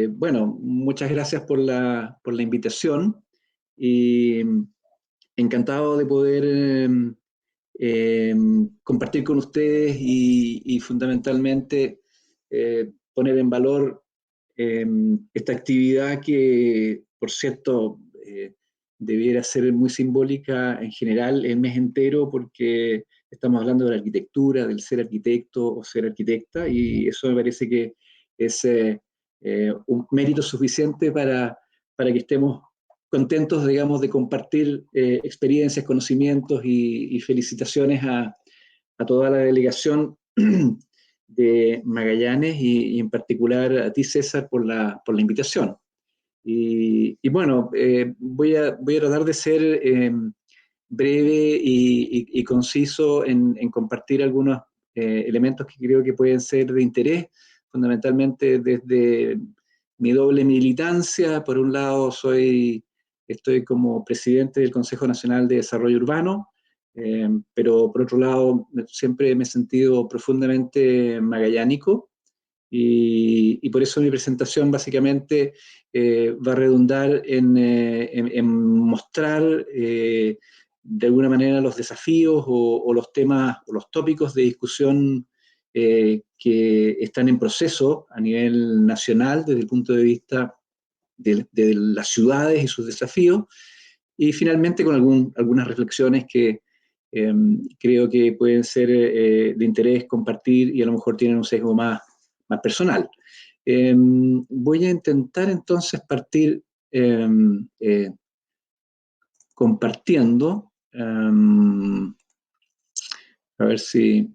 Bueno, muchas gracias por la invitación y encantado de poder compartir con ustedes y fundamentalmente poner en valor esta actividad que, por cierto, debiera ser muy simbólica en general el mes entero porque estamos hablando de la arquitectura, del ser arquitecto o ser arquitecta, y eso me parece que es un mérito suficiente para que estemos contentos, digamos, de compartir experiencias, conocimientos y felicitaciones a toda la delegación de Magallanes y en particular a ti, César, por la invitación. Y bueno, voy a tratar de ser breve y conciso en compartir algunos elementos que creo que pueden ser de interés, fundamentalmente desde mi doble militancia. Por un lado, estoy como presidente del Consejo Nacional de Desarrollo Urbano, pero por otro lado, siempre me he sentido profundamente magallánico y por eso mi presentación básicamente va a redundar en mostrar de alguna manera los desafíos o los temas o los tópicos de discusión que están en proceso a nivel nacional desde el punto de vista de las ciudades y sus desafíos, y finalmente con algunas reflexiones que creo que pueden ser de interés compartir y a lo mejor tienen un sesgo más personal. Voy a intentar entonces partir compartiendo, a ver si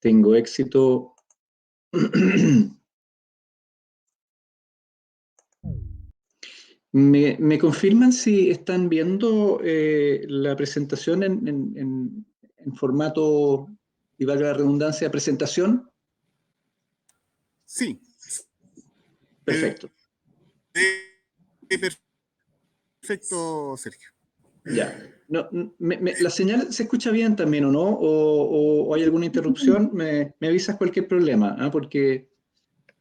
tengo éxito. ¿Me confirman si están viendo la presentación en formato, y valga la redundancia, presentación? Sí. Perfecto. Perfecto, Sergio. Ya. No, ¿la señal se escucha bien también o no? ¿O hay alguna interrupción? Me avisas cualquier problema, ¿eh? Porque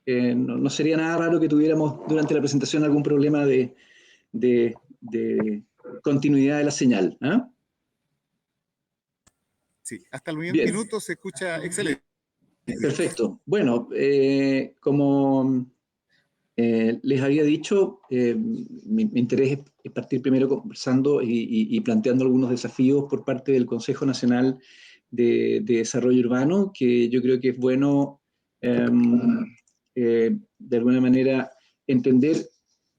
no sería nada raro que tuviéramos durante la presentación algún problema de continuidad de la señal, ¿eh? Sí, hasta el Bien. minuto se escucha excelente. Perfecto. Bueno, como les había dicho, mi interés es partir primero conversando y planteando algunos desafíos por parte del Consejo Nacional de Desarrollo Urbano, que yo creo que es bueno de alguna manera entender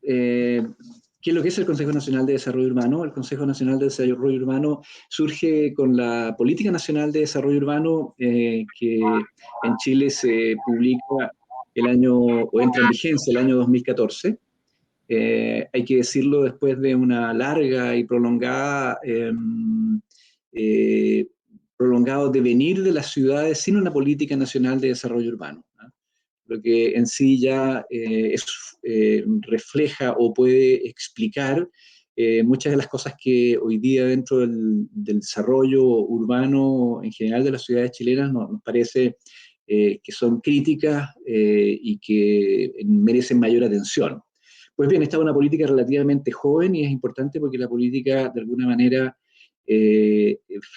qué es lo que es el Consejo Nacional de Desarrollo Urbano. El Consejo Nacional de Desarrollo Urbano surge con la Política Nacional de Desarrollo Urbano, que en Chile se publica el año, o entra en vigencia el año 2014. Hay que decirlo después de una larga y prolongado devenir de las ciudades sin una política nacional de desarrollo urbano, ¿no? Lo que en sí ya refleja o puede explicar muchas de las cosas que hoy día dentro del desarrollo urbano en general de las ciudades chilenas nos parece que son críticas y que merecen mayor atención. Pues bien, esta es una política relativamente joven y es importante porque la política de alguna manera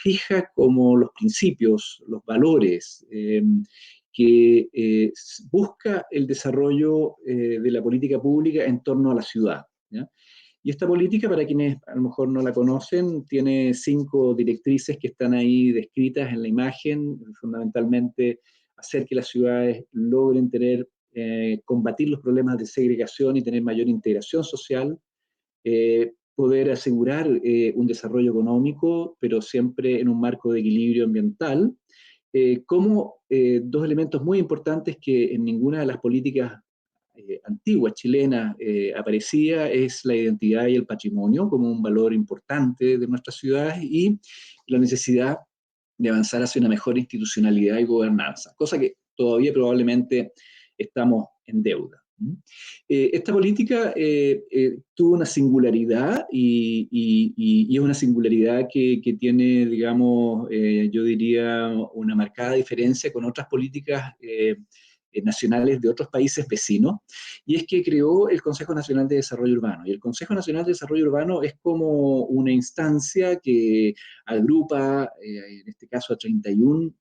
fija como los principios, los valores que busca el desarrollo de la política pública en torno a la ciudad, ¿ya? Y esta política, para quienes a lo mejor no la conocen, tiene 5 directrices que están ahí descritas en la imagen, fundamentalmente hacer que las ciudades logren combatir los problemas de segregación y tener mayor integración social, poder asegurar un desarrollo económico, pero siempre en un marco de equilibrio ambiental, como 2 elementos muy importantes que en ninguna de las políticas antiguas chilenas aparecía, es la identidad y el patrimonio como un valor importante de nuestras ciudades, y la necesidad de avanzar hacia una mejor institucionalidad y gobernanza, cosa que todavía probablemente estamos en deuda. Esta política tuvo una singularidad y es una singularidad que tiene, digamos, yo diría, una marcada diferencia con otras políticas nacionales de otros países vecinos, y es que creó el Consejo Nacional de Desarrollo Urbano. Y el Consejo Nacional de Desarrollo Urbano es como una instancia que agrupa, en este caso, a 31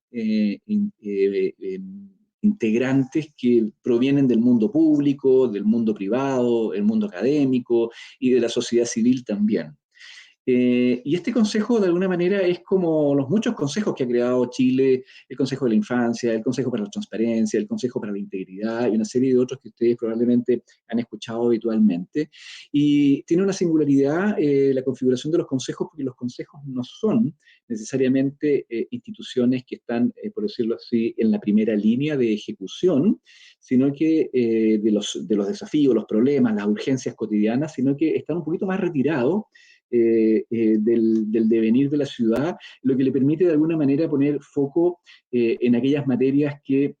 integrantes que provienen del mundo público, del mundo privado, el mundo académico y de la sociedad civil también. Y este consejo, de alguna manera, es como los muchos consejos que ha creado Chile, el Consejo de la Infancia, el Consejo para la Transparencia, el Consejo para la Integridad y una serie de otros que ustedes probablemente han escuchado habitualmente. Y tiene una singularidad la configuración de los consejos, porque los consejos no son necesariamente instituciones que están, por decirlo así, en la primera línea de ejecución, sino que de los desafíos, los problemas, las urgencias cotidianas, sino que están un poquito más retirados del devenir de la ciudad, lo que le permite de alguna manera poner foco en aquellas materias que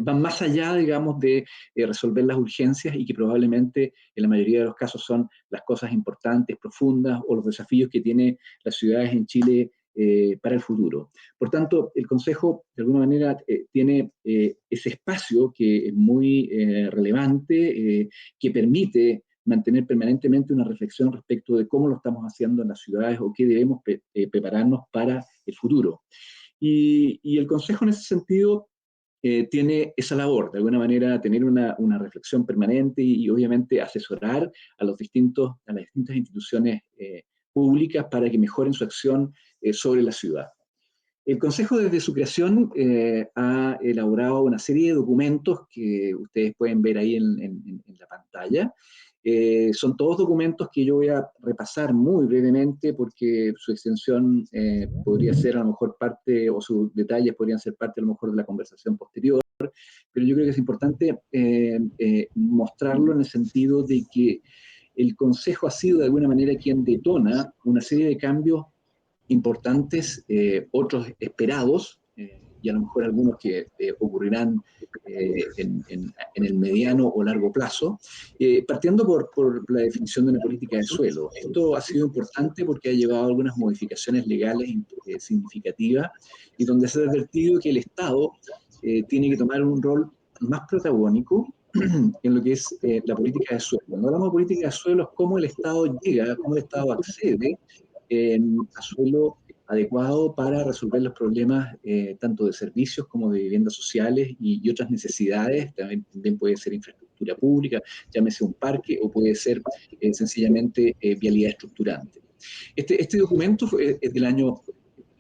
van más allá, digamos, de resolver las urgencias y que probablemente en la mayoría de los casos son las cosas importantes, profundas o los desafíos que tienen las ciudades en Chile para el futuro. Por tanto, el Consejo, de alguna manera, tiene ese espacio que es muy relevante, que permite mantener permanentemente una reflexión respecto de cómo lo estamos haciendo en las ciudades o qué debemos prepararnos para el futuro. Y el Consejo en ese sentido tiene esa labor, de alguna manera, tener una reflexión permanente y obviamente asesorar a las distintas instituciones públicas para que mejoren su acción sobre la ciudad. El Consejo desde su creación ha elaborado una serie de documentos que ustedes pueden ver ahí en la pantalla. Son todos documentos que yo voy a repasar muy brevemente porque su extensión podría ser a lo mejor parte, o sus detalles podrían ser parte a lo mejor de la conversación posterior, pero yo creo que es importante mostrarlo en el sentido de que el Consejo ha sido de alguna manera quien detona una serie de cambios importantes, otros esperados, y a lo mejor algunos que ocurrirán en el mediano o largo plazo, partiendo por la definición de una política de suelo. Esto ha sido importante porque ha llevado a algunas modificaciones legales significativas y donde se ha advertido que el Estado tiene que tomar un rol más protagónico en lo que es la política de suelo. Cuando hablamos de política de suelo es cómo el Estado llega, cómo el Estado accede a suelo adecuado para resolver los problemas tanto de servicios como de viviendas sociales y otras necesidades. También puede ser infraestructura pública, llámese un parque, o puede ser sencillamente vialidad estructurante. Este documento es del año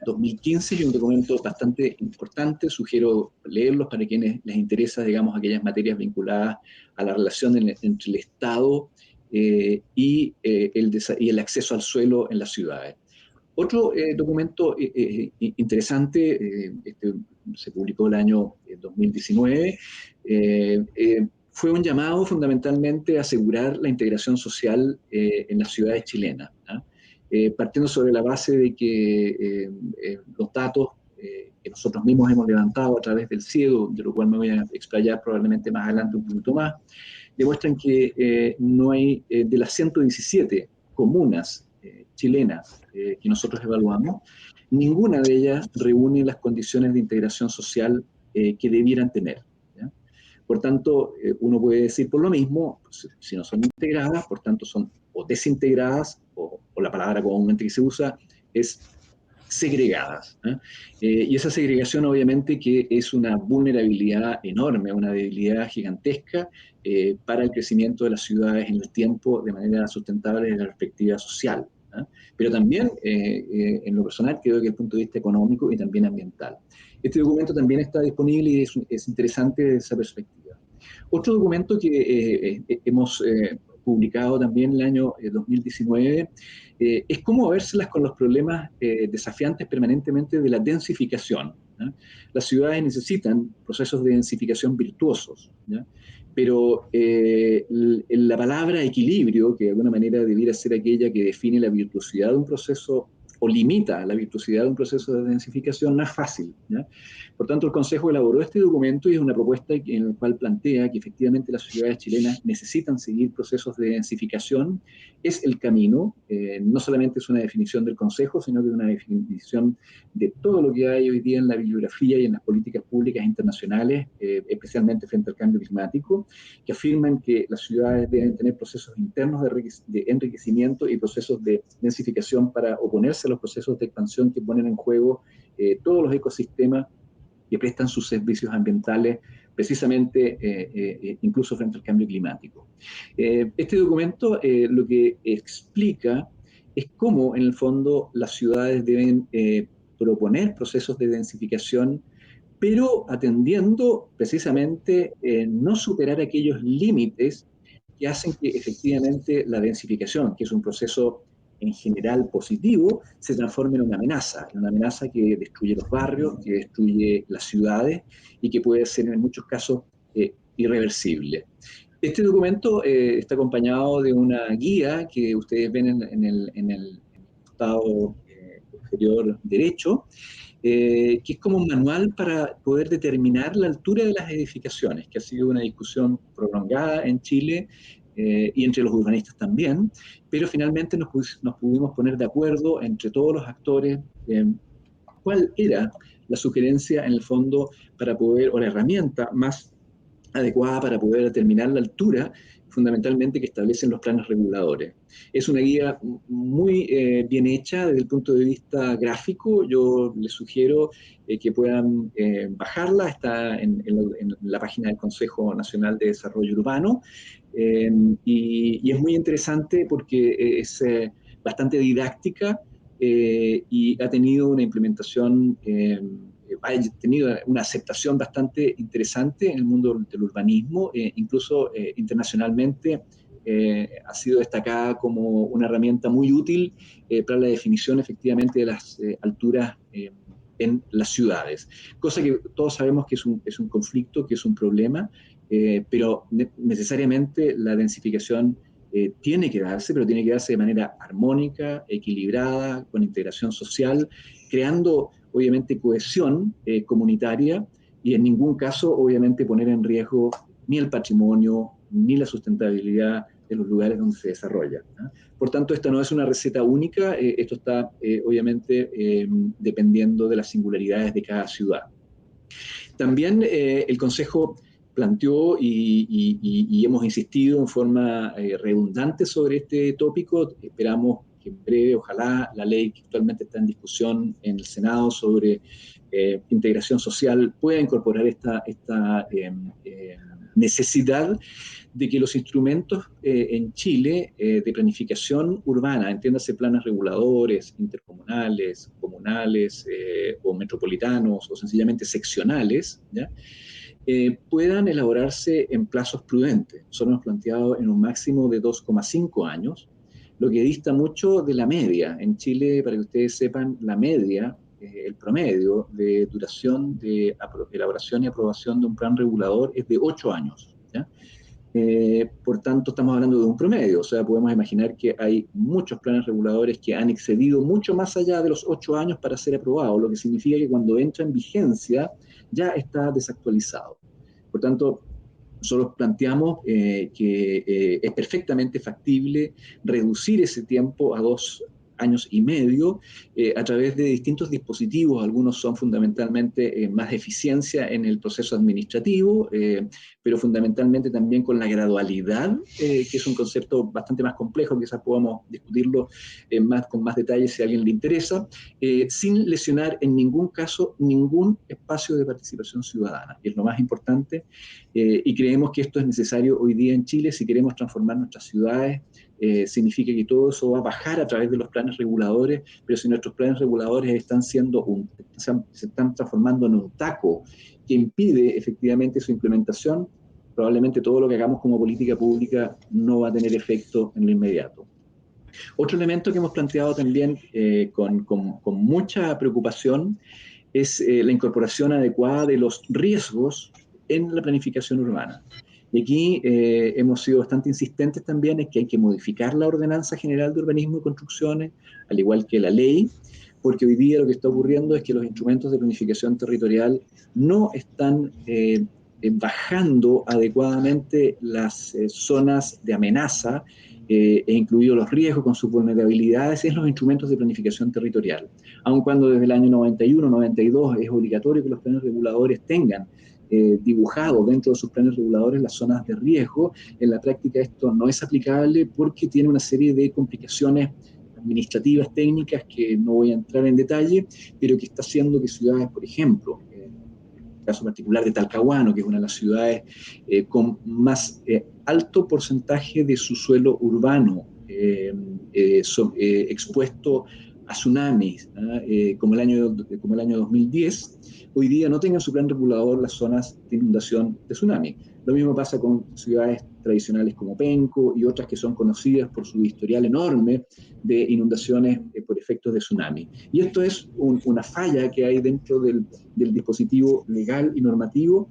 2015 y un documento bastante importante. Sugiero leerlos para quienes les interesa, digamos, aquellas materias vinculadas a la relación entre el Estado y el acceso al suelo en las ciudades. Otro documento interesante, se publicó el año 2019, fue un llamado fundamentalmente a asegurar la integración social en las ciudades chilenas, ¿no? Partiendo sobre la base de que los datos que nosotros mismos hemos levantado a través del CIEDO, de lo cual me voy a explayar probablemente más adelante un poquito más, demuestran que no hay, de las 117 comunas chilenas que nosotros evaluamos, ninguna de ellas reúne las condiciones de integración social que debieran tener, ¿ya? Por tanto, uno puede decir por lo mismo, si no son integradas, por tanto son o desintegradas, o la palabra comúnmente que se usa es segregadas, ¿eh? Y esa segregación obviamente que es una vulnerabilidad enorme, una debilidad gigantesca para el crecimiento de las ciudades en el tiempo de manera sustentable desde la perspectiva social, ¿eh? Pero también en lo personal creo que desde el punto de vista económico y también ambiental. Este documento también está disponible y es interesante desde esa perspectiva. Otro documento que hemos publicado también el año 2019 es cómo verselas con los problemas desafiantes permanentemente de la densificación, ¿ya? Las ciudades necesitan procesos de densificación virtuosos, ¿ya? Pero la palabra equilibrio, que de alguna manera debiera ser aquella que define la virtuosidad de un proceso o limita la virtuosidad de un proceso de densificación no es fácil, ¿ya? Por tanto, el Consejo elaboró este documento y es una propuesta en la cual plantea que efectivamente las ciudades chilenas necesitan seguir procesos de densificación. Es el camino, no solamente es una definición del Consejo, sino que es una definición de todo lo que hay hoy día en la bibliografía y en las políticas públicas internacionales, especialmente frente al cambio climático, que afirman que las ciudades deben tener procesos internos de enriquecimiento y procesos de densificación para oponerse a los procesos de expansión que ponen en juego todos los ecosistemas que prestan sus servicios ambientales precisamente incluso frente al cambio climático. Este documento lo que explica es cómo en el fondo las ciudades deben proponer procesos de densificación, pero atendiendo precisamente no superar aquellos límites que hacen que efectivamente la densificación, que es un proceso en general positivo, se transforme en una amenaza que destruye los barrios, que destruye las ciudades y que puede ser en muchos casos irreversible. Este documento está acompañado de una guía que ustedes ven en el costado inferior derecho, que es como un manual para poder determinar la altura de las edificaciones, que ha sido una discusión prolongada en Chile y entre los urbanistas también, pero finalmente nos pudimos poner de acuerdo entre todos los actores cuál era la sugerencia en el fondo para poder, o la herramienta más adecuada para poder determinar la altura, fundamentalmente que establecen los planes reguladores. Es una guía muy bien hecha desde el punto de vista gráfico. Yo les sugiero que puedan bajarla, está en la página del Consejo Nacional de Desarrollo Urbano, y es muy interesante porque es bastante didáctica y ha tenido una implementación ha tenido una aceptación bastante interesante en el mundo del urbanismo, incluso internacionalmente ha sido destacada como una herramienta muy útil para la definición efectivamente de las alturas en las ciudades. Cosa que todos sabemos que es un conflicto, que es un problema, pero necesariamente la densificación tiene que darse, pero tiene que darse de manera armónica, equilibrada, con integración social, creando obviamente cohesión comunitaria y en ningún caso obviamente poner en riesgo ni el patrimonio ni la sustentabilidad de los lugares donde se desarrolla, ¿no? Por tanto, esta no es una receta única, esto está obviamente dependiendo de las singularidades de cada ciudad. También el Consejo planteó y hemos insistido en forma redundante sobre este tópico. Esperamos que en breve, ojalá, la ley que actualmente está en discusión en el Senado sobre integración social pueda incorporar esta necesidad de que los instrumentos en Chile de planificación urbana, entiéndase planes reguladores, intercomunales, comunales o metropolitanos o sencillamente seccionales, ¿ya? Puedan elaborarse en plazos prudentes. Nosotros hemos planteado en un máximo de 2,5 años, lo que dista mucho de la media. En Chile, para que ustedes sepan, la media, el promedio de duración de elaboración y aprobación de un plan regulador es de 8 años, ¿ya? Por tanto, estamos hablando de un promedio, o sea, podemos imaginar que hay muchos planes reguladores que han excedido mucho más allá de los 8 años para ser aprobados, lo que significa que cuando entra en vigencia ya está desactualizado. Por tanto, nosotros planteamos que es perfectamente factible reducir ese tiempo a 2 años y medio a través de distintos dispositivos. Algunos son fundamentalmente más eficiencia en el proceso administrativo, pero fundamentalmente también con la gradualidad, que es un concepto bastante más complejo, quizás podamos discutirlo con más detalle si a alguien le interesa, sin lesionar en ningún caso ningún espacio de participación ciudadana, que es lo más importante, y creemos que esto es necesario hoy día en Chile si queremos transformar nuestras ciudades. Significa que todo eso va a bajar a través de los planes reguladores, pero si nuestros planes reguladores se están transformando en un taco que impide efectivamente su implementación, probablemente todo lo que hagamos como política pública no va a tener efecto en lo inmediato. Otro elemento que hemos planteado también con mucha preocupación es la incorporación adecuada de los riesgos en la planificación urbana. Y aquí hemos sido bastante insistentes también en que hay que modificar la Ordenanza General de Urbanismo y Construcciones, al igual que la ley, porque hoy día lo que está ocurriendo es que los instrumentos de planificación territorial no están bajando adecuadamente las zonas de amenaza e incluidos los riesgos con sus vulnerabilidades en los instrumentos de planificación territorial. Aun cuando desde el año 91, 92 es obligatorio que los planes reguladores tengan dibujado dentro de sus planes reguladores las zonas de riesgo, en la práctica esto no es aplicable porque tiene una serie de complicaciones administrativas, técnicas, que no voy a entrar en detalle, pero que está haciendo que ciudades, por ejemplo, el caso particular de Talcahuano, que es una de las ciudades con más alto porcentaje de su suelo urbano expuesto a tsunamis, como el año 2010, hoy día no tengan su plan regulador las zonas de inundación de tsunami. Lo mismo pasa con ciudades tradicionales como Penco y otras que son conocidas por su historial enorme de inundaciones por efectos de tsunami. Y esto es una falla que hay dentro del dispositivo legal y normativo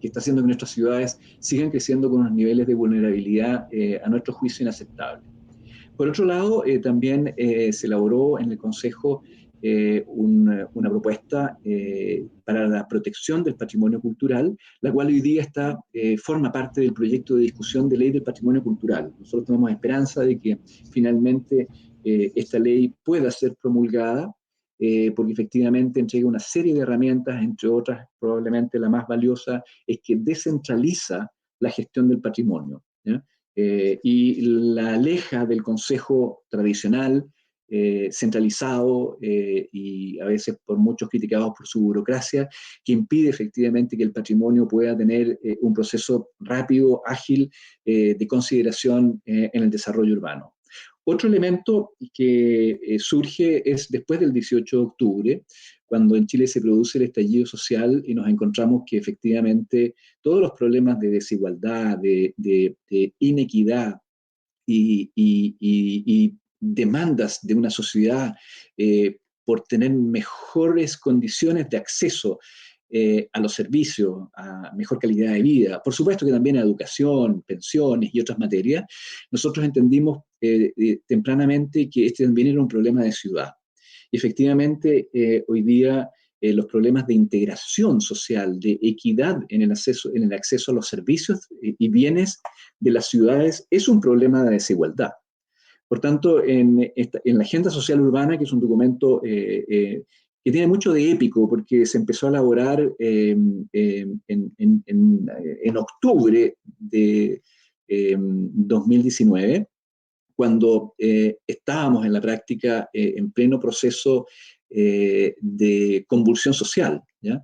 que está haciendo que nuestras ciudades sigan creciendo con unos niveles de vulnerabilidad a nuestro juicio inaceptables. Por otro lado, también se elaboró en el Consejo una propuesta para la protección del patrimonio cultural, la cual hoy día forma parte del proyecto de discusión de ley del patrimonio cultural. Nosotros tenemos esperanza de que finalmente esta ley pueda ser promulgada, porque efectivamente entrega una serie de herramientas, entre otras, probablemente la más valiosa es que descentraliza la gestión del patrimonio, ¿ya? Y la aleja del consejo tradicional, centralizado y a veces por muchos criticados por su burocracia, que impide efectivamente que el patrimonio pueda tener un proceso rápido, ágil, de consideración en el desarrollo urbano. Otro elemento que surge es después del 18 de octubre, cuando en Chile se produce el estallido social y nos encontramos que efectivamente todos los problemas de desigualdad, de inequidad y demandas de una sociedad por tener mejores condiciones de acceso a los servicios, a mejor calidad de vida, por supuesto que también a educación, pensiones y otras materias, nosotros entendimos tempranamente que este también era un problema de ciudad. Y efectivamente, hoy día los problemas de integración social, de equidad en el acceso a los servicios y bienes de las ciudades es un problema de desigualdad. Por tanto, en la Agenda Social Urbana, que es un documento que tiene mucho de épico, porque se empezó a elaborar en octubre de 2019, cuando estábamos en la práctica en pleno proceso de convulsión social, ¿ya?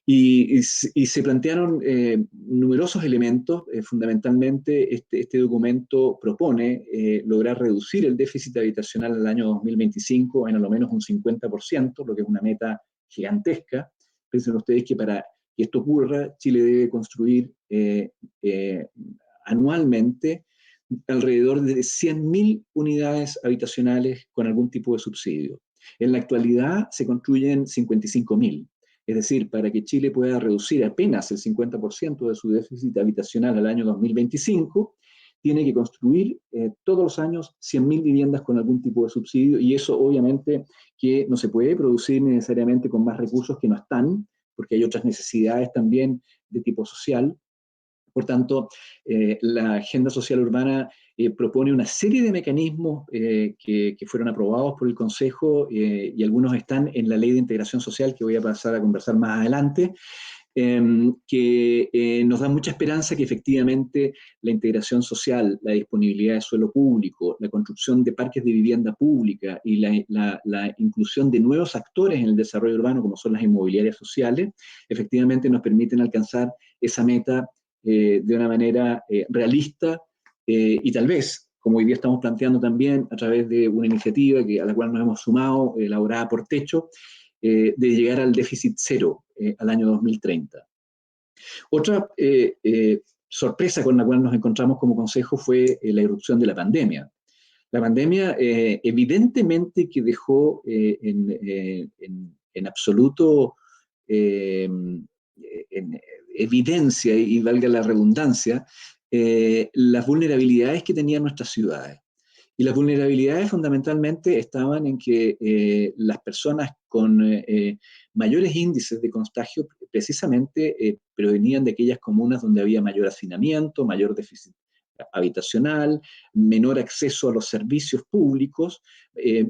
Y se plantearon numerosos elementos. Fundamentalmente, este documento propone lograr reducir el déficit habitacional al año 2025 en a lo menos un 50%, lo que es una meta gigantesca. Piensen ustedes que para que esto ocurra, Chile debe construir anualmente alrededor de 100.000 unidades habitacionales con algún tipo de subsidio. En la actualidad se construyen 55.000. Es decir, para que Chile pueda reducir apenas el 50% de su déficit habitacional al año 2025, tiene que construir todos los años 100.000 viviendas con algún tipo de subsidio, y eso obviamente que no se puede producir necesariamente con más recursos que no están, porque hay otras necesidades también de tipo social. Por tanto, la Agenda Social Urbana propone una serie de mecanismos que fueron aprobados por el Consejo y algunos están en la Ley de Integración Social, que voy a pasar a conversar más adelante, que nos da mucha esperanza que efectivamente la integración social, la disponibilidad de suelo público, la construcción de parques de vivienda pública y la inclusión de nuevos actores en el desarrollo urbano, como son las inmobiliarias sociales, efectivamente nos permiten alcanzar esa meta de una manera realista y tal vez, como hoy día estamos planteando también a través de una iniciativa a la cual nos hemos sumado, elaborada por Techo, de llegar al déficit cero al año 2030. Otra sorpresa con la cual nos encontramos como Consejo fue la irrupción de la pandemia. La pandemia evidentemente que dejó en absoluto evidencia, y valga la redundancia, las vulnerabilidades que tenían nuestras ciudades. Y las vulnerabilidades fundamentalmente estaban en que las personas con mayores índices de contagio precisamente provenían de aquellas comunas donde había mayor hacinamiento, mayor déficit habitacional, menor acceso a los servicios públicos,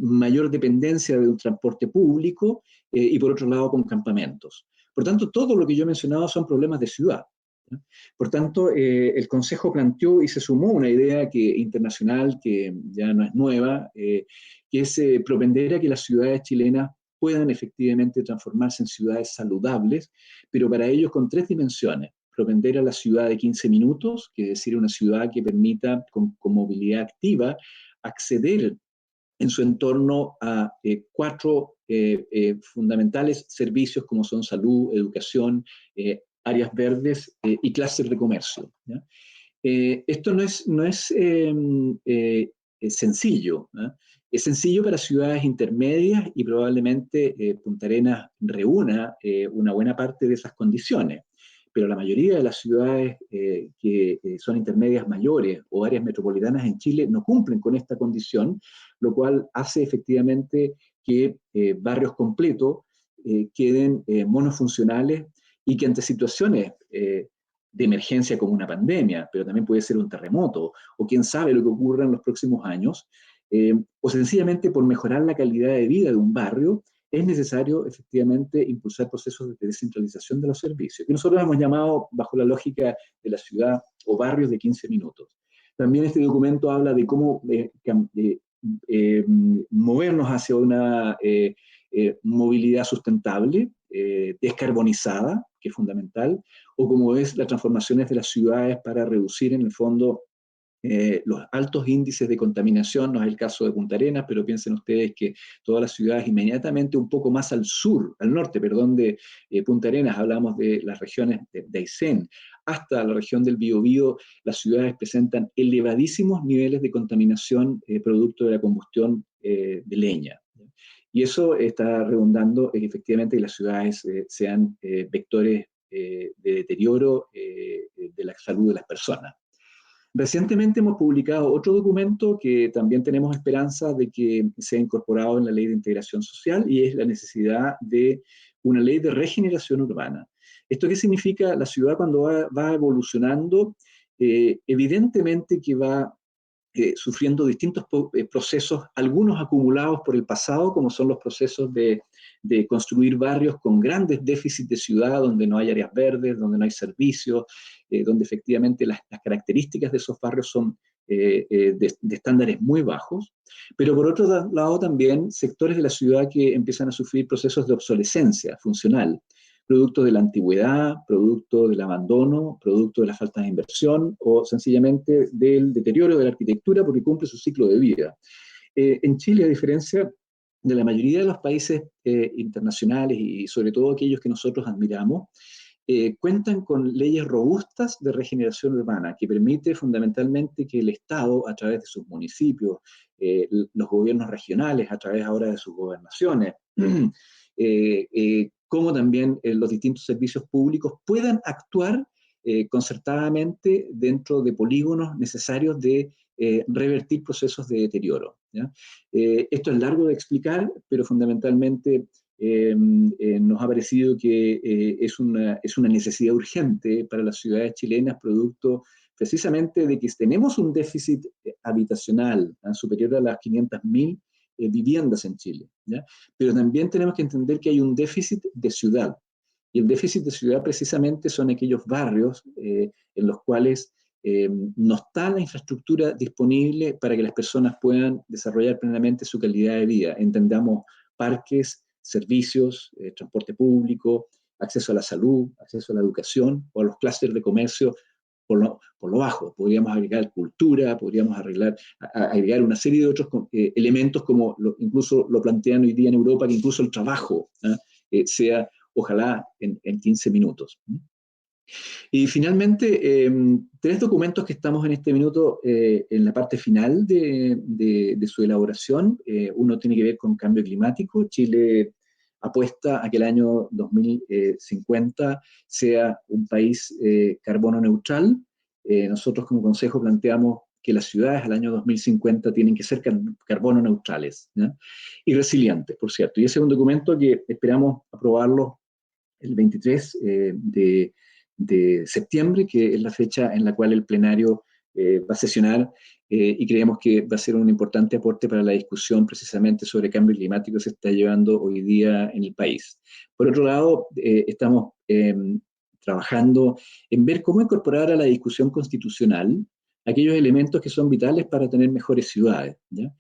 mayor dependencia de un transporte público y por otro lado con campamentos. Por tanto, todo lo que yo he mencionado son problemas de ciudad. Por tanto, el Consejo planteó y se sumó una idea internacional que ya no es nueva, que es propender a que las ciudades chilenas puedan efectivamente transformarse en ciudades saludables, pero para ello con 3 dimensiones. Propender a la ciudad de 15 minutos, que es decir, una ciudad que permita con movilidad activa acceder en su entorno a 4 fundamentales servicios como son salud, educación, áreas verdes y clúster de comercio. ¿Ya? Esto no es sencillo. ¿Eh? Es sencillo para ciudades intermedias y probablemente Punta Arenas reúna una buena parte de esas condiciones. Pero la mayoría de las ciudades que son intermedias mayores o áreas metropolitanas en Chile no cumplen con esta condición, lo cual hace efectivamente que barrios completos queden monofuncionales y que ante situaciones de emergencia como una pandemia, pero también puede ser un terremoto, o quién sabe lo que ocurra en los próximos años, o sencillamente por mejorar la calidad de vida de un barrio, es necesario efectivamente impulsar procesos de descentralización de los servicios, que nosotros hemos llamado, bajo la lógica de la ciudad, o barrios de 15 minutos. También este documento habla de cómo movernos hacia una movilidad sustentable, descarbonizada, que es fundamental, o como es las transformaciones de las ciudades para reducir en el fondo los altos índices de contaminación. No es el caso de Punta Arenas, pero piensen ustedes que todas las ciudades inmediatamente un poco más al norte, de Punta Arenas, hablamos de las regiones de Aysén, hasta la región del Biobío, las ciudades presentan elevadísimos niveles de contaminación producto de la combustión de leña. Y eso está redundando en efectivamente que las ciudades sean vectores de deterioro de la salud de las personas. Recientemente hemos publicado otro documento que también tenemos esperanza de que sea incorporado en la Ley de Integración Social, y es la necesidad de una ley de regeneración urbana. ¿Esto qué significa? La ciudad cuando va evolucionando, evidentemente que va sufriendo distintos procesos, algunos acumulados por el pasado, como son los procesos de construir barrios con grandes déficits de ciudad, donde no hay áreas verdes, donde no hay servicios, donde efectivamente las características de esos barrios son de estándares muy bajos, pero por otro lado también sectores de la ciudad que empiezan a sufrir procesos de obsolescencia funcional, producto de la antigüedad, producto del abandono, producto de la falta de inversión o sencillamente del deterioro de la arquitectura porque cumple su ciclo de vida. En Chile, a diferencia de la mayoría de los países internacionales y sobre todo aquellos que nosotros admiramos, cuentan con leyes robustas de regeneración urbana que permite fundamentalmente que el Estado, a través de sus municipios, los gobiernos regionales, a través ahora de sus gobernaciones, como también los distintos servicios públicos puedan actuar concertadamente dentro de polígonos necesarios de revertir procesos de deterioro. ¿Ya? Esto es largo de explicar, pero fundamentalmente nos ha parecido que es una necesidad urgente para las ciudades chilenas, producto precisamente de que tenemos un déficit habitacional superior a las 500.000 viviendas en Chile, ¿ya? Pero también tenemos que entender que hay un déficit de ciudad, y el déficit de ciudad precisamente son aquellos barrios en los cuales no está la infraestructura disponible para que las personas puedan desarrollar plenamente su calidad de vida. Entendamos parques, servicios, transporte público, acceso a la salud, acceso a la educación o a los clústeres de comercio por lo bajo. Podríamos agregar cultura, podríamos agregar una serie de otros elementos como incluso lo plantean hoy día en Europa, que incluso el trabajo sea, ojalá, en 15 minutos. Y finalmente, 3 documentos que estamos en este minuto en la parte final de su elaboración. Uno tiene que ver con cambio climático. Chile apuesta a que el año 2050 sea un país carbono neutral. Nosotros como Consejo planteamos que las ciudades al año 2050 tienen que ser carbono neutrales, ¿ya? Y resilientes, por cierto. Y ese es un documento que esperamos aprobarlo el 23 de septiembre, que es la fecha en la cual el plenario va a sesionar, y creemos que va a ser un importante aporte para la discusión precisamente sobre cambio climático que se está llevando hoy día en el país. Por otro lado, estamos trabajando en ver cómo incorporar a la discusión constitucional aquellos elementos que son vitales para tener mejores ciudades, ¿ya?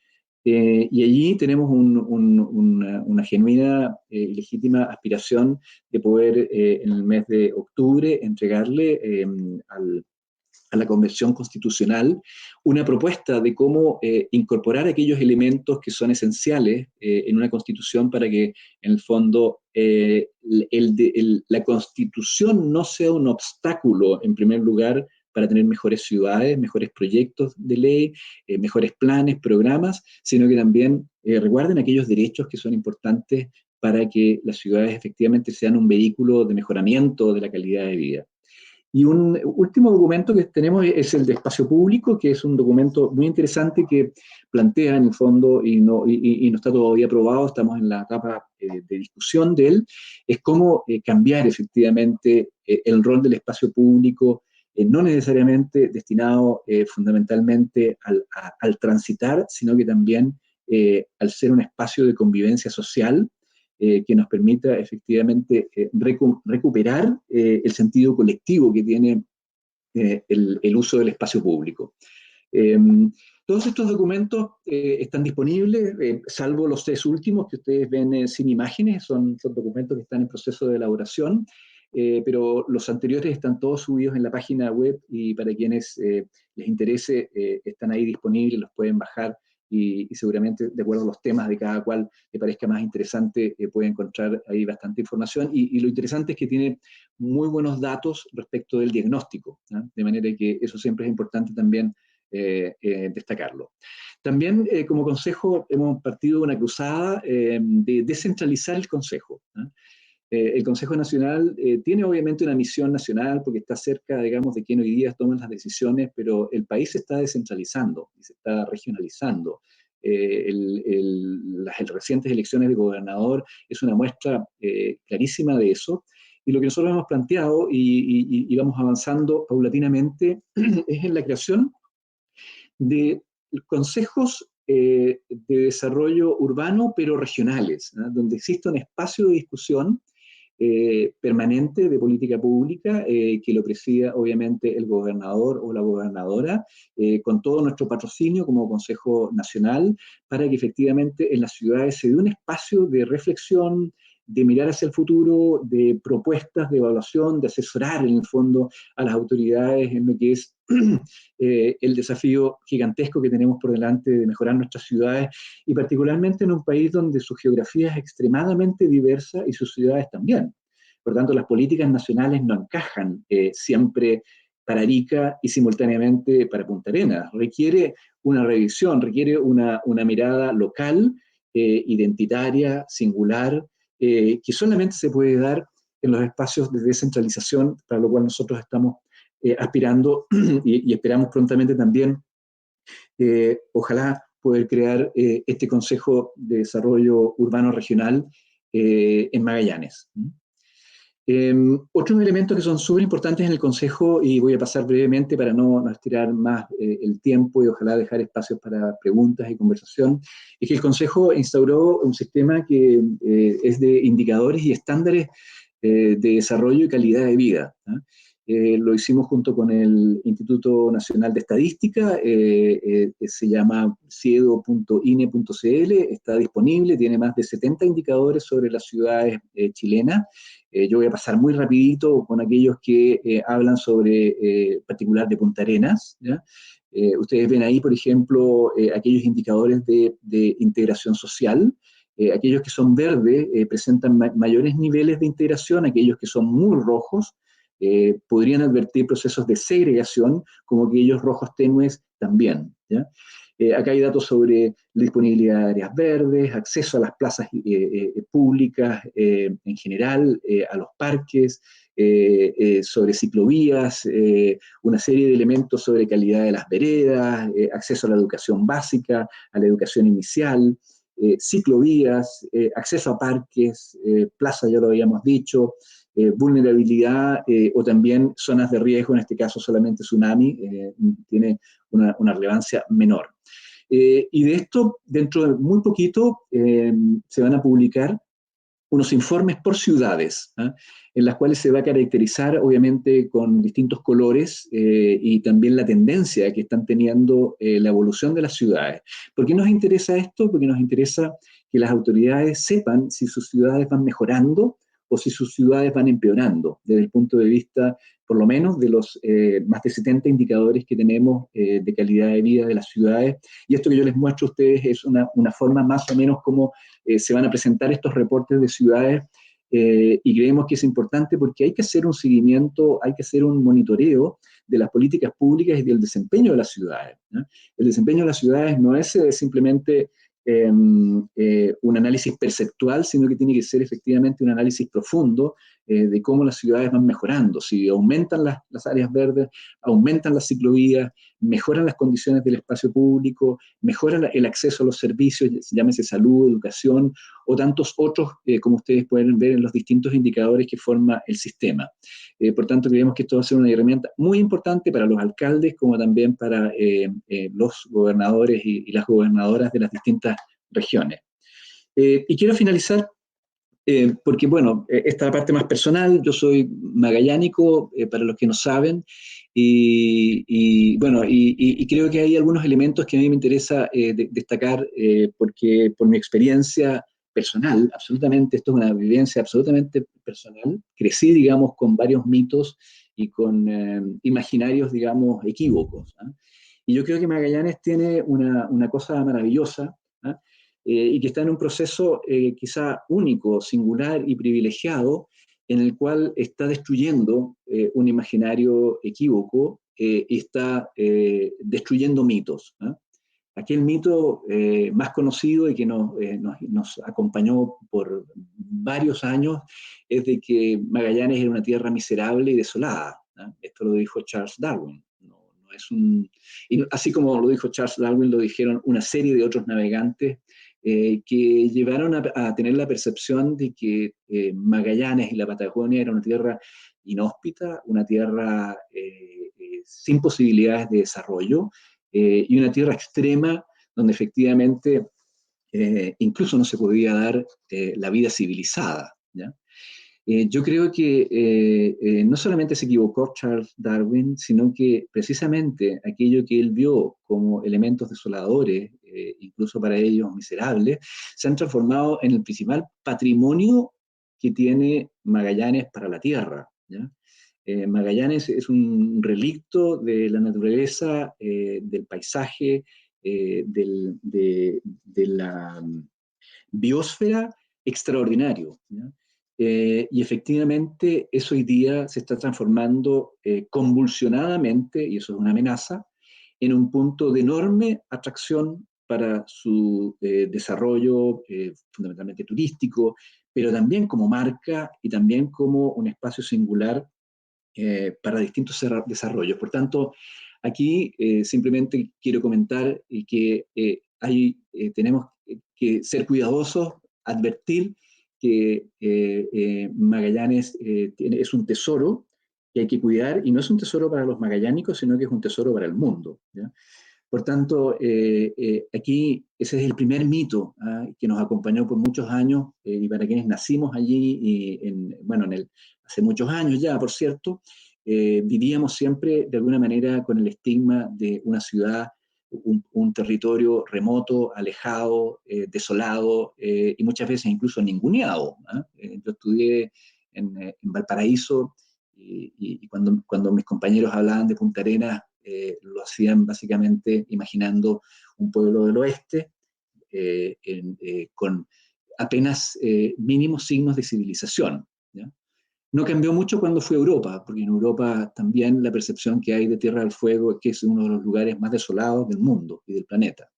Y allí tenemos una genuina y legítima aspiración de poder en el mes de octubre entregarle a la Convención Constitucional una propuesta de cómo incorporar aquellos elementos que son esenciales en una constitución para que en el fondo la constitución no sea un obstáculo en primer lugar para tener mejores ciudades, mejores proyectos de ley, mejores planes, programas, sino que también resguarden aquellos derechos que son importantes para que las ciudades efectivamente sean un vehículo de mejoramiento de la calidad de vida. Y un último documento que tenemos es el de espacio público, que es un documento muy interesante que plantea en el fondo, y no está todavía aprobado, estamos en la etapa de discusión de él, es cómo cambiar efectivamente el rol del espacio público, no necesariamente destinado fundamentalmente al transitar, sino que también al ser un espacio de convivencia social, que nos permita efectivamente recuperar el sentido colectivo que tiene el uso del espacio público. Todos estos documentos están disponibles, salvo los 3 últimos que ustedes ven sin imágenes, son documentos que están en proceso de elaboración, pero los anteriores están todos subidos en la página web y para quienes les interese están ahí disponibles, los pueden bajar y seguramente de acuerdo a los temas de cada cual le parezca más interesante, puede encontrar ahí bastante información y lo interesante es que tiene muy buenos datos respecto del diagnóstico, ¿no? De manera que eso siempre es importante también destacarlo. También como Consejo hemos partido una cruzada de descentralizar el Consejo, ¿no? El Consejo Nacional tiene obviamente una misión nacional porque está cerca, digamos, de quien hoy día toma las decisiones, pero el país se está descentralizando y se está regionalizando. Las recientes elecciones de gobernador es una muestra clarísima de eso. Y lo que nosotros hemos planteado y vamos avanzando paulatinamente es en la creación de consejos de desarrollo urbano, pero regionales, ¿no? Donde exista un espacio de discusión permanente de política pública que lo presida obviamente el gobernador o la gobernadora, con todo nuestro patrocinio como Consejo Nacional, para que efectivamente en las ciudades se dé un espacio de reflexión, de mirar hacia el futuro, de propuestas, de evaluación, de asesorar en el fondo a las autoridades en lo que es el desafío gigantesco que tenemos por delante de mejorar nuestras ciudades y particularmente en un país donde su geografía es extremadamente diversa y sus ciudades también. Por tanto, las políticas nacionales no encajan siempre para Arica y simultáneamente para Punta Arenas. Requiere una revisión, requiere una mirada local, identitaria, singular, que solamente se puede dar en los espacios de descentralización, para lo cual nosotros estamos aspirando y esperamos prontamente también, ojalá poder crear este Consejo de Desarrollo Urbano Regional en Magallanes. Otros elementos que son súper importantes en el Consejo, y voy a pasar brevemente para no estirar más el tiempo y ojalá dejar espacios para preguntas y conversación, es que el Consejo instauró un sistema que es de indicadores y estándares de desarrollo y calidad de vida, ¿no? Lo hicimos junto con el Instituto Nacional de Estadística, se llama ciedo.ine.cl, está disponible, tiene más de 70 indicadores sobre las ciudades chilenas. Yo voy a pasar muy rapidito con aquellos que hablan sobre particular de Punta Arenas, ¿ya? Ustedes ven ahí, por ejemplo, aquellos indicadores de integración social. Aquellos que son verdes presentan mayores niveles de integración, aquellos que son muy rojos podrían advertir procesos de segregación, como aquellos rojos tenues también, ¿ya? Acá hay datos sobre la disponibilidad de áreas verdes, acceso a las plazas públicas en general, a los parques, sobre ciclovías, una serie de elementos sobre calidad de las veredas, acceso a la educación básica, a la educación inicial, ciclovías, acceso a parques, plazas, ya lo habíamos dicho, vulnerabilidad o también zonas de riesgo, en este caso solamente tsunami, tiene una relevancia menor. Y de esto, dentro de muy poquito, se van a publicar unos informes por ciudades, ¿eh? En las cuales se va a caracterizar, obviamente, con distintos colores y también la tendencia que están teniendo la evolución de las ciudades. ¿Por qué nos interesa esto? Porque nos interesa que las autoridades sepan si sus ciudades van mejorando o si sus ciudades van empeorando, desde el punto de vista, por lo menos, de los más de 70 indicadores que tenemos de calidad de vida de las ciudades. Y esto que yo les muestro a ustedes es una forma más o menos como se van a presentar estos reportes de ciudades y creemos que es importante porque hay que hacer un seguimiento, hay que hacer un monitoreo de las políticas públicas y del desempeño de las ciudades, ¿no? El desempeño de las ciudades no es simplemente un análisis perceptual, sino que tiene que ser efectivamente un análisis profundo de cómo las ciudades van mejorando, si aumentan las áreas verdes, aumentan las ciclovías, mejoran las condiciones del espacio público, mejoran el acceso a los servicios, llámese salud, educación, o tantos otros, como ustedes pueden ver en los distintos indicadores que forma el sistema. Por tanto, creemos que esto va a ser una herramienta muy importante para los alcaldes, como también para los gobernadores y las gobernadoras de las distintas regiones. Y quiero finalizar porque, bueno, esta es la parte más personal. Yo soy magallánico, para los que no saben, bueno, y creo que hay algunos elementos que a mí me interesa destacar, porque por mi experiencia personal, absolutamente, esto es una vivencia absolutamente personal, crecí, digamos, con varios mitos y con imaginarios, digamos, equívocos, ¿eh? Y yo creo que Magallanes tiene una cosa maravillosa, ¿eh? Y que está en un proceso quizá único, singular y privilegiado, en el cual está destruyendo un imaginario equívoco y está destruyendo mitos, ¿eh? Aquel mito más conocido y que nos acompañó por varios años es de que Magallanes era una tierra miserable y desolada, ¿eh? Esto lo dijo Charles Darwin. No es y así como lo dijo Charles Darwin, lo dijeron una serie de otros navegantes que llevaron a tener la percepción de que Magallanes y la Patagonia era una tierra inhóspita, una tierra sin posibilidades de desarrollo y una tierra extrema donde efectivamente incluso no se podía dar la vida civilizada, ¿ya? Yo creo que no solamente se equivocó Charles Darwin, sino que precisamente aquello que él vio como elementos desoladores, incluso para ellos miserables, se han transformado en el principal patrimonio que tiene Magallanes para la Tierra, ¿ya? Magallanes es un relicto de la naturaleza, del paisaje, de la biosfera extraordinario, ¿ya? Y efectivamente eso hoy día se está transformando convulsionadamente, y eso es una amenaza, en un punto de enorme atracción para su desarrollo fundamentalmente turístico, pero también como marca y también como un espacio singular para distintos desarrollos. Por tanto, aquí simplemente quiero comentar que tenemos que ser cuidadosos, advertir que Magallanes es un tesoro que hay que cuidar, y no es un tesoro para los magallánicos, sino que es un tesoro para el mundo, ¿ya? Por tanto, aquí ese es el primer mito, ¿ah? Que nos acompañó por muchos años y para quienes nacimos allí, bueno, hace muchos años ya, por cierto, vivíamos siempre de alguna manera con el estigma de una ciudad, un territorio remoto, alejado, desolado y muchas veces incluso ninguneado, ¿ah? Yo estudié en Valparaíso y cuando mis compañeros hablaban de Punta Arenas, lo hacían básicamente imaginando un pueblo del oeste con apenas mínimos signos de civilización, ¿ya? No cambió mucho cuando fue a Europa, porque en Europa también la percepción que hay de Tierra del Fuego es que es uno de los lugares más desolados del mundo y del planeta.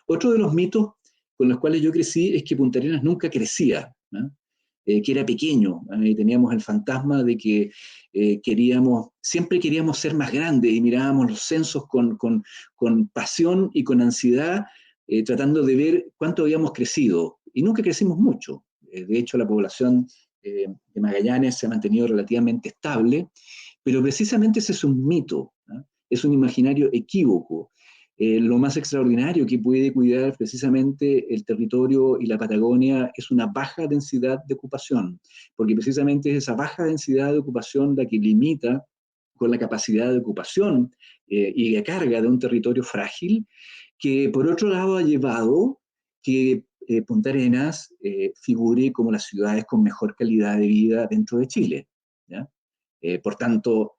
Otro de los mitos con los cuales yo crecí es que Punta Arenas nunca crecía, ¿no? Que era pequeño. Teníamos el fantasma de que siempre queríamos ser más grandes y mirábamos los censos con pasión y con ansiedad, tratando de ver cuánto habíamos crecido. Y nunca crecimos mucho. De hecho, la población de Magallanes se ha mantenido relativamente estable, pero precisamente ese es un mito, ¿no? Es un imaginario equívoco. Lo más extraordinario que puede cuidar precisamente el territorio y la Patagonia es una baja densidad de ocupación, porque precisamente es esa baja densidad de ocupación la que limita con la capacidad de ocupación y de carga de un territorio frágil, que por otro lado ha llevado que Punta Arenas figure como las ciudades con mejor calidad de vida dentro de Chile, ¿ya? Por tanto,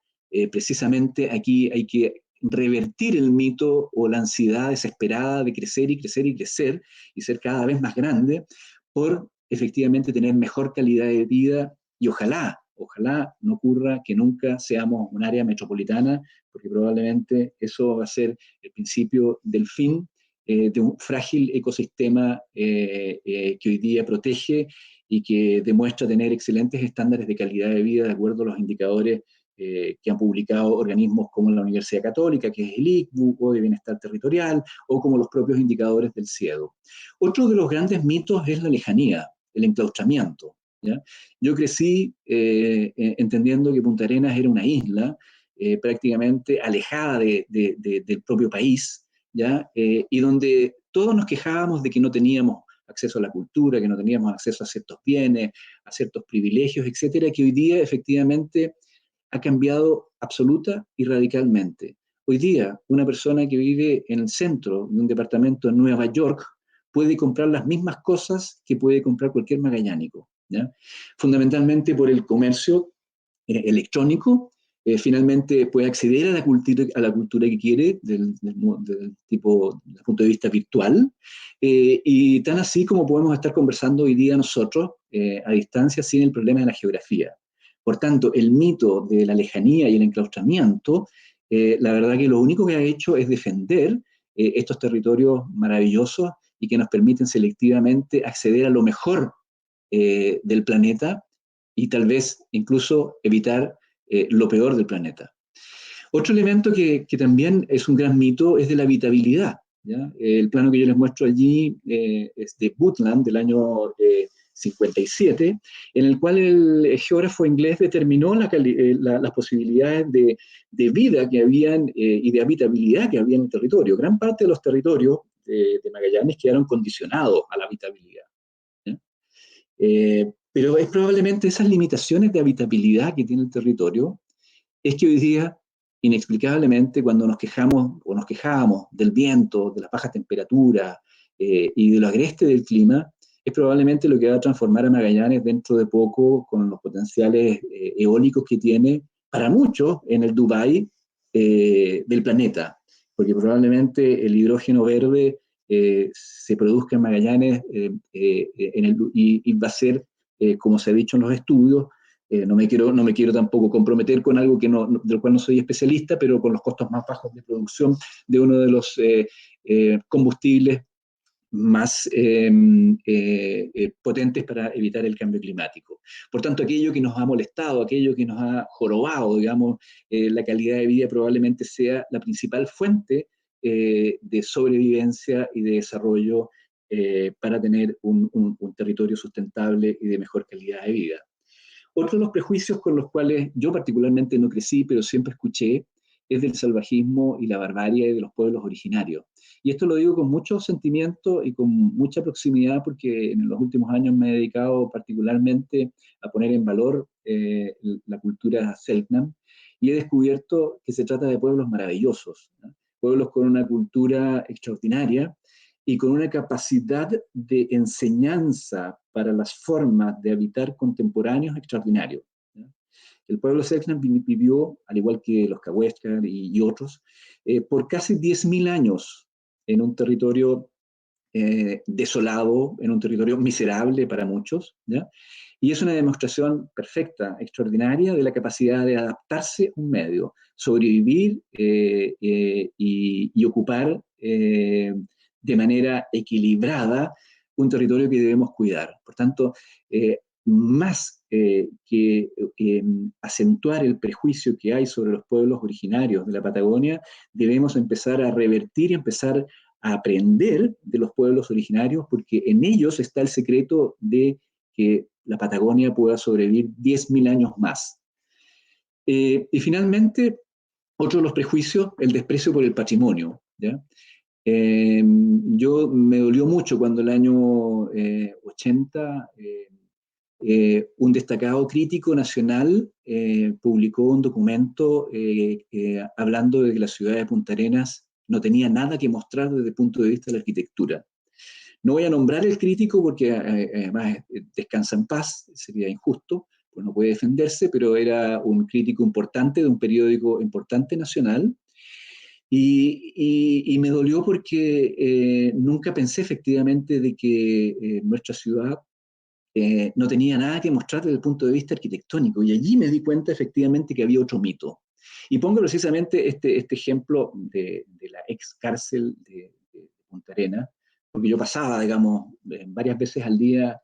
precisamente aquí hay que revertir el mito o la ansiedad desesperada de crecer y crecer y crecer y ser cada vez más grande por efectivamente tener mejor calidad de vida y ojalá no ocurra que nunca seamos un área metropolitana, porque probablemente eso va a ser el principio del fin de un frágil ecosistema que hoy día protege y que demuestra tener excelentes estándares de calidad de vida de acuerdo a los indicadores que han publicado organismos como la Universidad Católica, que es el ICBU, o de Bienestar Territorial, o como los propios indicadores del CIEDO. Otro de los grandes mitos es la lejanía, el enclaustramiento, ¿ya? Yo crecí entendiendo que Punta Arenas era una isla prácticamente alejada del propio país, ¿ya? Y donde todos nos quejábamos de que no teníamos acceso a la cultura, que no teníamos acceso a ciertos bienes, a ciertos privilegios, etcétera, que hoy día efectivamente ha cambiado absoluta y radicalmente. Hoy día, una persona que vive en el centro de un departamento en Nueva York puede comprar las mismas cosas que puede comprar cualquier magallánico, ¿ya? Fundamentalmente por el comercio electrónico, finalmente puede acceder a la cultura que quiere del tipo, desde el punto de vista virtual, y tan así como podemos estar conversando hoy día nosotros a distancia sin el problema de la geografía. Por tanto, el mito de la lejanía y el enclaustramiento, la verdad que lo único que ha hecho es defender estos territorios maravillosos y que nos permiten selectivamente acceder a lo mejor del planeta y tal vez incluso evitar lo peor del planeta. Otro elemento que también es un gran mito es de la habitabilidad, ¿ya? El plano que yo les muestro allí es de Butland del año 57, en el cual el geógrafo inglés determinó las posibilidades de vida que habían y de habitabilidad que había en el territorio. Gran parte de los territorios de Magallanes quedaron condicionados a la habitabilidad, ¿ya? Pero es probablemente esas limitaciones de habitabilidad que tiene el territorio es que hoy día, inexplicablemente, cuando nos quejamos o nos quejábamos del viento, de las bajas temperaturas y de lo agreste del clima, es probablemente lo que va a transformar a Magallanes dentro de poco con los potenciales eólicos que tiene, para muchos, en el Dubái del planeta, porque probablemente el hidrógeno verde se produzca en Magallanes y va a ser, como se ha dicho en los estudios, no me quiero tampoco comprometer con algo del cual no soy especialista, pero con los costos más bajos de producción de uno de los combustibles más potentes para evitar el cambio climático. Por tanto, aquello que nos ha molestado, aquello que nos ha jorobado, digamos, la calidad de vida probablemente sea la principal fuente de sobrevivencia y de desarrollo para tener un territorio sustentable y de mejor calidad de vida. Otro de los prejuicios con los cuales yo particularmente no crecí, pero siempre escuché, es del salvajismo y la barbarie de los pueblos originarios. Y esto lo digo con mucho sentimiento y con mucha proximidad porque en los últimos años me he dedicado particularmente a poner en valor la cultura Selknam y he descubierto que se trata de pueblos maravillosos, ¿no? Pueblos con una cultura extraordinaria y con una capacidad de enseñanza para las formas de habitar contemporáneos extraordinarios, ¿ya? El pueblo Selknam vivió, al igual que los Cahuéscar y otros, por casi 10.000 años en un territorio desolado, en un territorio miserable para muchos, ¿ya? Y es una demostración perfecta, extraordinaria, de la capacidad de adaptarse a un medio, sobrevivir y ocupar de manera equilibrada un territorio que debemos cuidar. Por tanto, más que acentuar el prejuicio que hay sobre los pueblos originarios de la Patagonia, debemos empezar a revertir y empezar a aprender de los pueblos originarios, porque en ellos está el secreto de que la Patagonia pueda sobrevivir 10.000 años más. Y finalmente, otro de los prejuicios, el desprecio por el patrimonio, ¿ya? Yo me dolió mucho cuando el año 80 un destacado crítico nacional publicó un documento hablando de que la ciudad de Punta Arenas no tenía nada que mostrar desde el punto de vista de la arquitectura. No voy a nombrar el crítico porque además descansa en paz, sería injusto, pues no puede defenderse, pero era un crítico importante de un periódico importante nacional. Y me dolió porque nunca pensé efectivamente de que nuestra ciudad no tenía nada que mostrar desde el punto de vista arquitectónico. Y allí me di cuenta efectivamente que había otro mito. Y pongo precisamente este ejemplo de la ex cárcel de Punta Arenas, porque yo pasaba, digamos, varias veces al día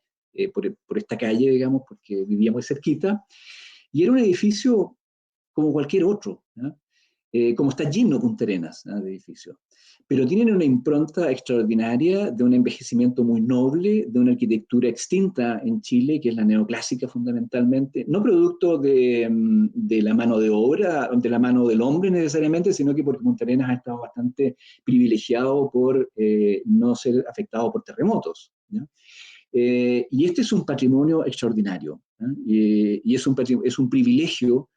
por esta calle, digamos, porque vivía muy cerquita, y era un edificio como cualquier otro, ¿no? Como está lleno Punta Arenas, ¿no?, de edificios. Pero tienen una impronta extraordinaria de un envejecimiento muy noble, de una arquitectura extinta en Chile, que es la neoclásica fundamentalmente, no producto de la mano de obra, de la mano del hombre necesariamente, sino que porque Punta Arenas ha estado bastante privilegiado por no ser afectado por terremotos, ¿no? Y este es un patrimonio extraordinario, ¿no? Y es un privilegio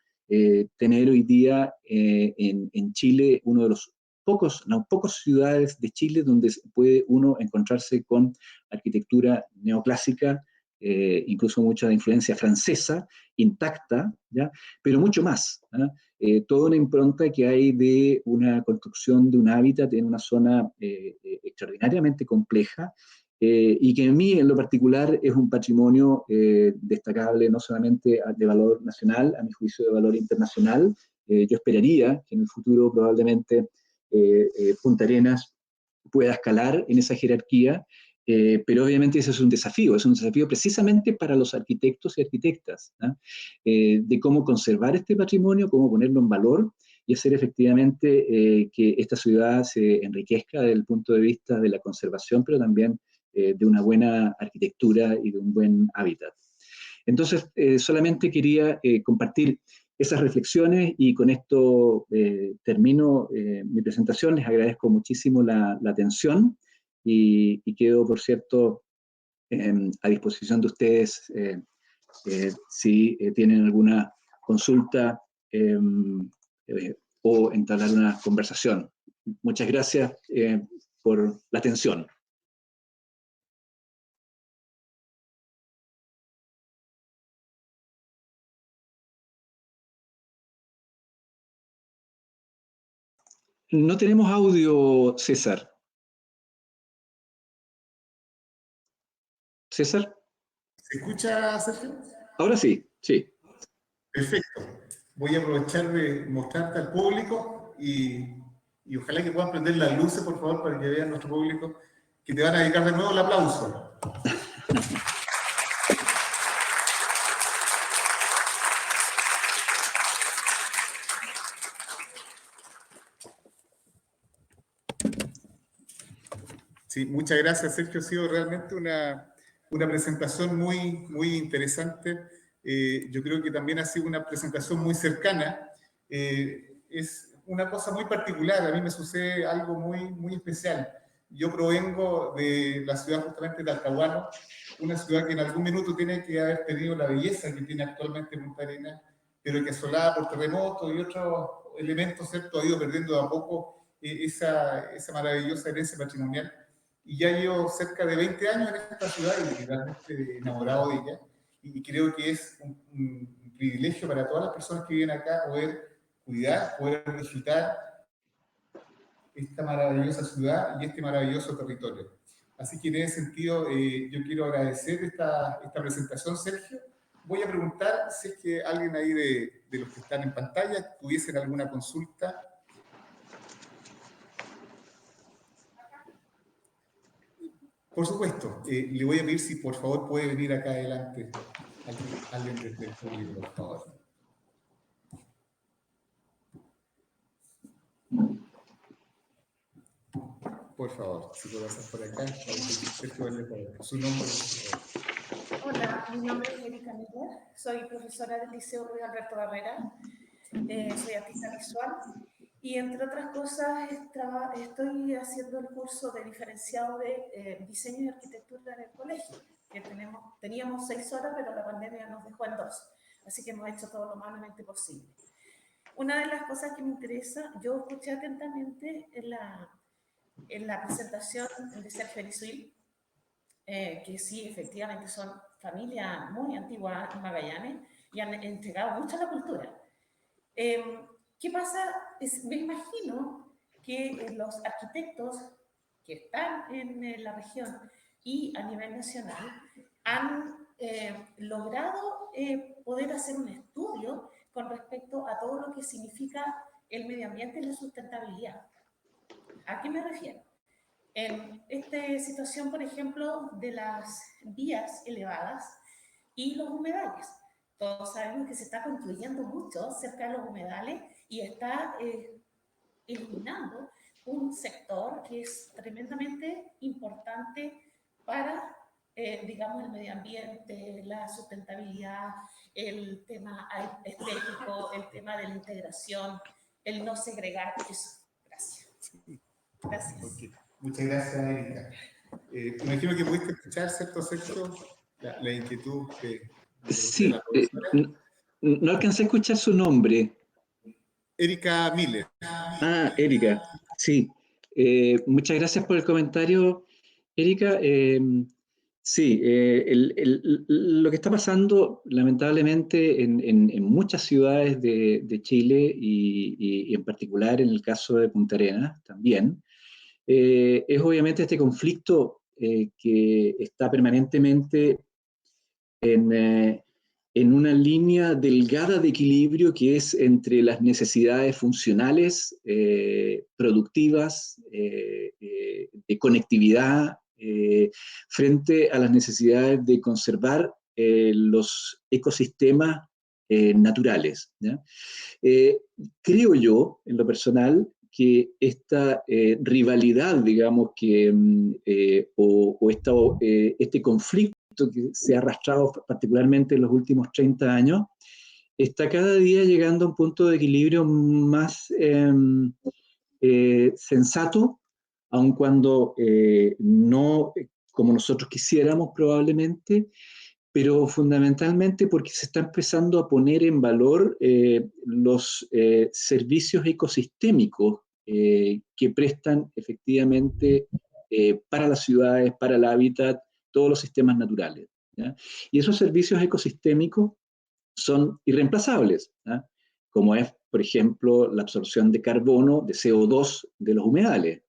tener hoy día en Chile uno de los pocas ciudades de Chile donde puede uno encontrarse con arquitectura neoclásica, incluso mucha de influencia francesa, intacta, ¿ya? Pero mucho más, ¿no? Toda una impronta que hay de una construcción de un hábitat en una zona extraordinariamente compleja, y que en mí, en lo particular, es un patrimonio destacable no solamente de valor nacional, a mi juicio de valor internacional. Yo esperaría que en el futuro probablemente Punta Arenas pueda escalar en esa jerarquía, pero obviamente ese es un desafío precisamente para los arquitectos y arquitectas, ¿no? De cómo conservar este patrimonio, cómo ponerlo en valor y hacer efectivamente que esta ciudad se enriquezca desde el punto de vista de la conservación, pero también de una buena arquitectura y de un buen hábitat. Entonces, solamente quería compartir esas reflexiones y con esto termino mi presentación. Les agradezco muchísimo la atención y quedo, por cierto, a disposición de ustedes si tienen alguna consulta o entablar una conversación. Muchas gracias por la atención. No tenemos audio, César. ¿César? ¿Se escucha, Sergio? Ahora sí, sí. Perfecto. Voy a aprovechar de mostrarte al público y ojalá que puedan prender las luces, por favor, para que vean nuestro público, que te van a dedicar de nuevo el aplauso. Sí, muchas gracias, Sergio. Ha sido realmente una presentación muy interesante. Yo creo que también ha sido una presentación muy cercana. Es una cosa muy particular. A mí me sucede algo muy especial. Yo provengo de la ciudad justamente de Talcahuano, una ciudad que en algún minuto tiene que haber tenido la belleza que tiene actualmente Punta Arenas, pero que asolada por terremotos y otros elementos, ¿cierto?, ha ido perdiendo de a poco esa maravillosa herencia patrimonial. Y ya llevo cerca de 20 años en esta ciudad y realmente enamorado de ella. Y creo que es un privilegio para todas las personas que viven acá poder cuidar, poder disfrutar esta maravillosa ciudad y este maravilloso territorio. Así que en ese sentido yo quiero agradecer esta presentación, Sergio. Voy a preguntar si es que alguien ahí de los que están en pantalla tuviesen alguna consulta. Por supuesto, le voy a pedir si por favor puede venir acá adelante alguien desde el público, por favor. Por favor, si puede pasar por acá, su nombre, por favor. Hola, mi nombre es Erika Miller, soy profesora del Liceo Ruy Alberto Barrera, soy artista visual y entre otras cosas estoy haciendo el curso de diferenciado de diseño y arquitectura en el colegio, que teníamos 6 horas, pero la pandemia nos dejó en 2, así que hemos hecho todo lo humanamente posible. Una de las cosas que me interesa, yo escuché atentamente en la presentación de Sergio Erizuil, que sí, efectivamente son familia muy antigua en Magallanes y han entregado mucho a la cultura. ¿Qué pasa? Me imagino que los arquitectos que están en la región y a nivel nacional han logrado poder hacer un estudio con respecto a todo lo que significa el medio ambiente y la sustentabilidad. ¿A qué me refiero? En esta situación, por ejemplo, de las vías elevadas y los humedales. Todos sabemos que se está construyendo mucho cerca de los humedales y está eliminando un sector que es tremendamente importante para, digamos, el medio ambiente, la sustentabilidad, el tema estético, el tema de la integración, el no segregar. Eso. Gracias. Gracias. Okay. Muchas gracias, Erika. Imagino que pudiste escuchar, ¿cierto, Sergio? La inquietud de Sí, la profesora. no alcancé a escuchar su nombre. Erika Miller. Ah, Erika, sí. Muchas gracias por el comentario, Erika. Sí, lo que está pasando lamentablemente en muchas ciudades de Chile y en particular en el caso de Punta Arenas también, es obviamente este conflicto que está permanentemente en una línea delgada de equilibrio que es entre las necesidades funcionales, productivas, de conectividad, frente a las necesidades de conservar los ecosistemas naturales, ¿ya? Creo yo, en lo personal, que esta rivalidad, digamos, este conflicto que se ha arrastrado particularmente en los últimos 30 años, está cada día llegando a un punto de equilibrio más sensato, aun cuando no como nosotros quisiéramos probablemente, pero fundamentalmente porque se está empezando a poner en valor los servicios ecosistémicos que prestan efectivamente para las ciudades, para el hábitat, todos los sistemas naturales, ¿ya? Y esos servicios ecosistémicos son irreemplazables, ¿ya? Como es, por ejemplo, la absorción de carbono, de CO2 de los humedales,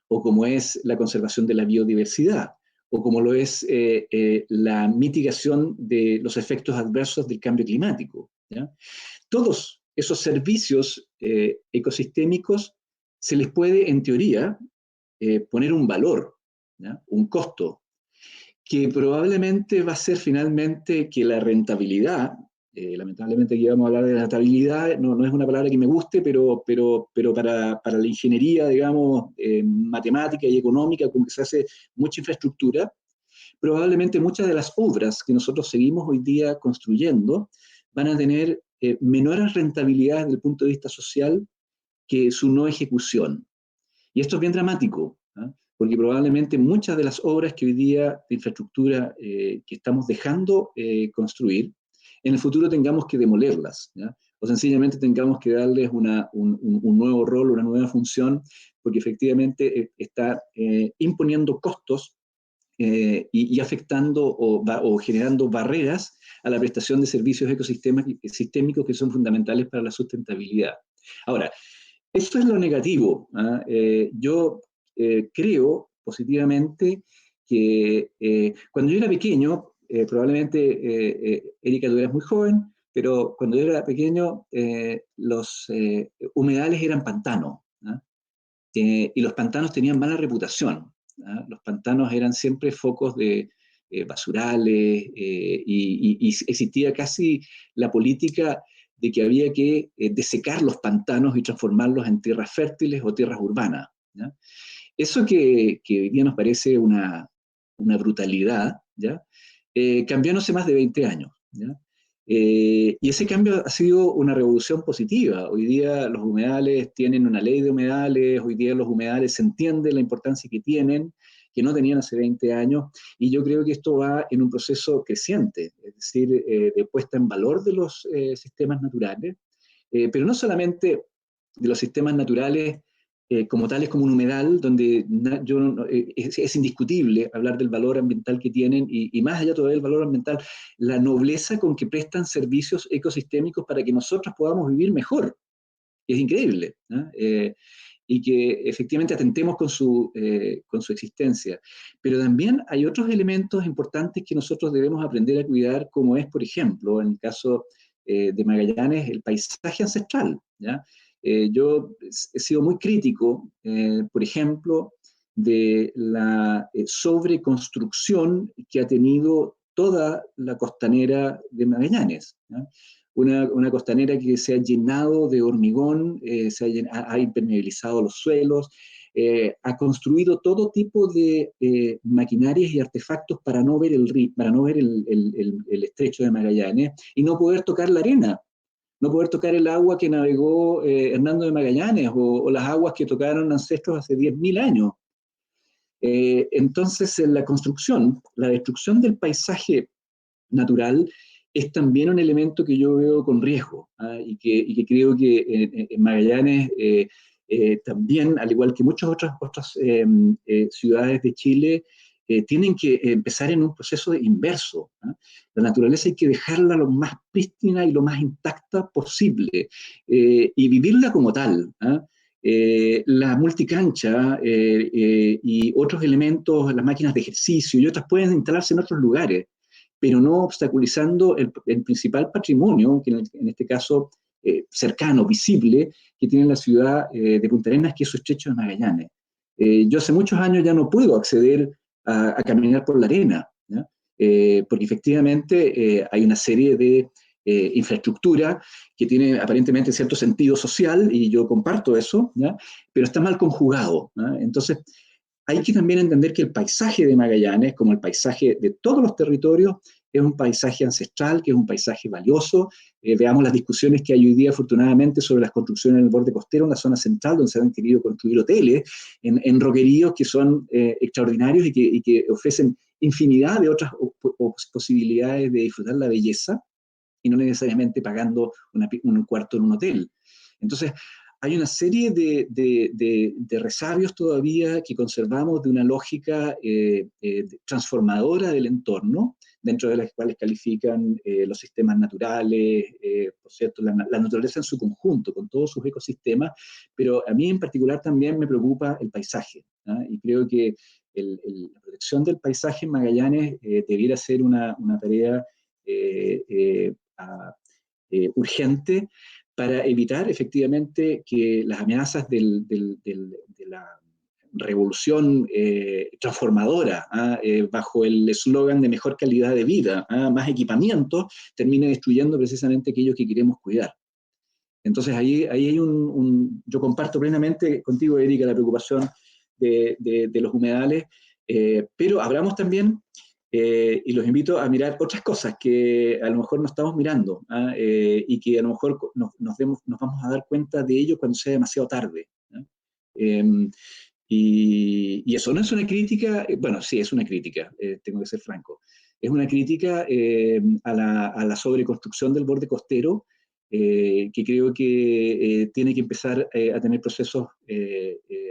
o como es la conservación de la biodiversidad, o como lo es la mitigación de los efectos adversos del cambio climático, ¿ya? Todos esos servicios ecosistémicos se les puede, en teoría, poner un valor, ¿ya? Un costo, que probablemente va a ser finalmente que la rentabilidad, lamentablemente aquí vamos a hablar de la rentabilidad, no es una palabra que me guste, pero para la ingeniería, digamos, matemática y económica, con que se hace mucha infraestructura, probablemente muchas de las obras que nosotros seguimos hoy día construyendo van a tener menores rentabilidades desde el punto de vista social que su no ejecución. Y esto es bien dramático, ¿eh? Porque probablemente muchas de las obras que hoy día de infraestructura que estamos dejando construir, en el futuro tengamos que demolerlas, ¿ya? O sencillamente tengamos que darles un nuevo rol, una nueva función, porque efectivamente está imponiendo costos y afectando o generando barreras a la prestación de servicios ecosistémicos que son fundamentales para la sustentabilidad. Ahora, eso es lo negativo, ¿eh? Yo creo positivamente que cuando yo era pequeño, probablemente Erika, tú eras muy joven, pero cuando yo era pequeño, los humedales eran pantanos, ¿no? Y los pantanos tenían mala reputación, ¿no? Los pantanos eran siempre focos de basurales, y existía casi la política de que había que desecar los pantanos y transformarlos en tierras fértiles o tierras urbanas, ¿no? Eso que hoy día nos parece una brutalidad, ¿ya? Cambió no hace más de 20 años, ¿ya? Y ese cambio ha sido una revolución positiva. Hoy día los humedales tienen una ley de humedales, hoy día los humedales se entiende la importancia que tienen, que no tenían hace 20 años, y yo creo que esto va en un proceso creciente, es decir, de puesta en valor de los sistemas naturales, pero no solamente de los sistemas naturales como tales, como un humedal, donde es indiscutible hablar del valor ambiental que tienen y más allá todavía del valor ambiental, la nobleza con que prestan servicios ecosistémicos para que nosotros podamos vivir mejor. Es increíble, ¿no? Y que efectivamente atentemos con su existencia. Pero también hay otros elementos importantes que nosotros debemos aprender a cuidar, como es, por ejemplo, en el caso de Magallanes, el paisaje ancestral, ¿ya? Yo he sido muy crítico, por ejemplo, de la sobreconstrucción que ha tenido toda la costanera de Magallanes, ¿ya? Una costanera que se ha llenado de hormigón, ha impermeabilizado los suelos, ha construido todo tipo de maquinarias y artefactos para no ver el estrecho de Magallanes y no poder tocar la arena, no poder tocar el agua que navegó Hernando de Magallanes o las aguas que tocaron ancestros hace 10.000 años. Entonces, en la construcción, la destrucción del paisaje natural es también un elemento que yo veo con riesgo, ¿ah? Y que creo que en Magallanes también, al igual que muchas otras ciudades de Chile, tienen que empezar en un proceso inverso, ¿ah? La naturaleza hay que dejarla lo más prístina y lo más intacta posible, y vivirla como tal, ¿ah? La multicancha y otros elementos, las máquinas de ejercicio y otras pueden instalarse en otros lugares, pero no obstaculizando el principal patrimonio, que en este caso cercano, visible, que tiene la ciudad de Punta Arenas, que es su estrecho de Magallanes. Yo hace muchos años ya no puedo acceder a caminar por la arena, ¿ya? Porque efectivamente hay una serie de infraestructura que tiene aparentemente cierto sentido social, y yo comparto eso, ¿ya? Pero está mal conjugado, ¿ya? Entonces, hay que también entender que el paisaje de Magallanes, como el paisaje de todos los territorios, es un paisaje ancestral, que es un paisaje valioso. Veamos las discusiones que hay hoy día, afortunadamente, sobre las construcciones en el borde costero, en la zona central, donde se han querido construir hoteles, en roqueríos que son extraordinarios y que ofrecen infinidad de otras posibilidades de disfrutar la belleza, y no necesariamente pagando un cuarto en un hotel. Entonces, hay una serie de resabios todavía que conservamos de una lógica transformadora del entorno, dentro de las cuales califican los sistemas naturales, por cierto, la naturaleza en su conjunto, con todos sus ecosistemas, pero a mí en particular también me preocupa el paisaje, ¿ah? Y creo que la protección del paisaje en Magallanes debiera ser una tarea urgente, para evitar efectivamente que las amenazas de la revolución transformadora, bajo el eslogan de mejor calidad de vida, más equipamiento, termine destruyendo precisamente aquellos que queremos cuidar. Entonces ahí hay yo comparto plenamente contigo, Erika, la preocupación de los humedales, pero abramos también, y los invito a mirar otras cosas que a lo mejor no estamos mirando, y que a lo mejor nos vamos a dar cuenta de ello cuando sea demasiado tarde, ¿ah? Eh, y eso no es una crítica, bueno, sí, es una crítica, tengo que ser franco. Es una crítica a la sobreconstrucción del borde costero, que creo que tiene que empezar a tener procesos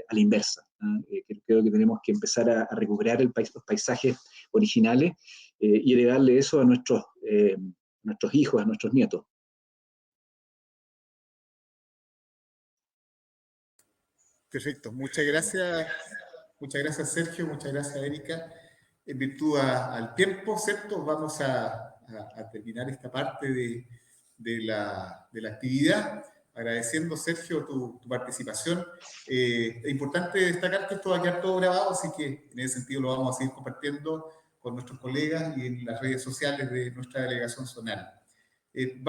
a la inversa, ¿no? Creo que tenemos que empezar a recuperar los paisajes originales y heredarle eso a nuestros hijos, a nuestros nietos. Perfecto, muchas gracias Sergio, muchas gracias Erika. en virtud al tiempo, ¿cierto? Vamos a terminar esta parte de la actividad, agradeciendo, Sergio, tu participación. Es importante destacar que esto va a quedar todo grabado, así que en ese sentido lo vamos a seguir compartiendo con nuestros colegas y en las redes sociales de nuestra delegación zonal.